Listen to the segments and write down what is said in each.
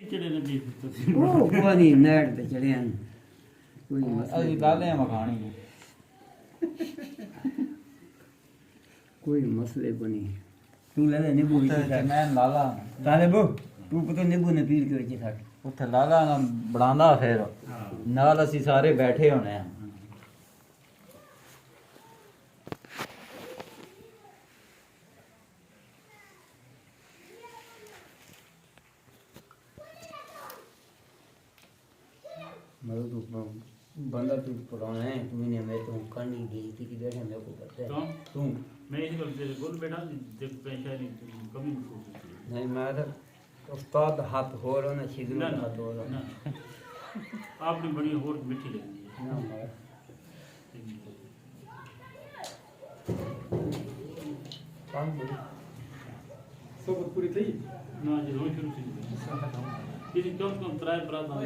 चढ़े ने भी ਉਹ ਕੋਈ ਨਹੀਂ ਨੈਟ ਤੇ ਚੜੇ ਹਨ ਕੋਈ ਮਸਲਾ ਅਸੀਂ ਲਾਲੇ ਮਖਾਣੀ ਕੋਈ ਮਸਲੇ ਕੋ ਨਹੀਂ ਤੂੰ ਲੈ ਲੈ ਨਿੰਬੂ ਵਿੱਚ ਉੱਥੇ ਛੱਡ ਮੈਂ ਲਾਲਾ ਤਾਲੇ ਬੋ ਤੂੰ ਪਤਾ ਨਿੰਬੂ ਨੇ ਪੀਲ ਕੇ ਵਿੱਚ ਛੱਡ ਉੱਥੇ ਲਾਲਾ ਨਾ ਬਣਾਉਂਦਾ ਫਿਰ ਨਾਲ ਅਸੀਂ ਸਾਰੇ ਬੈਠੇ ਹੋਣੇ ਆ मतलब तू बंदा तू पुराना है तू ने मैं तो करनी दी कि बैठे मेरे को पता है कौन? तू मैं इसी बात से बोल बेटा देख पैसा नहीं कमी महसूस होती है नहीं मैं तो उस्ताद हाथ हो रहा ना छिद्र ना हाथ हो रहा ना आपने बड़ी और मीठी लगी है ना मगर काम बोल सोबत पूरी थी ना जी रोज शुरू से किसी कम कम त्राय प्रार्थना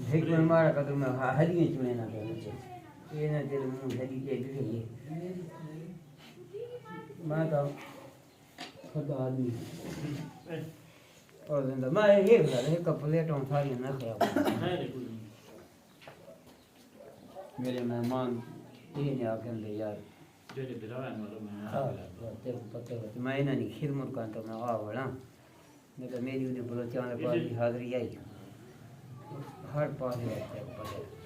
एक में मारा का तो मैं हरी में चुने ना कर ये ना तेरे मुंह हरी के दिखे मैं तो खुद आदमी और जिंदा मैं ये बता रहे कपलेट on सारी ना खाया है रे कुछ नहीं मेरे मेहमान ये नहीं आके ले यार तेरे बिरावा मालूम है हाँ तेरे को पता है मैं ना नहीं खिदमत का तो मैं आ बड़ा नहीं तो मेरी उन्हें बोलो चांद पास की हाजिरी आई हर पास है पता है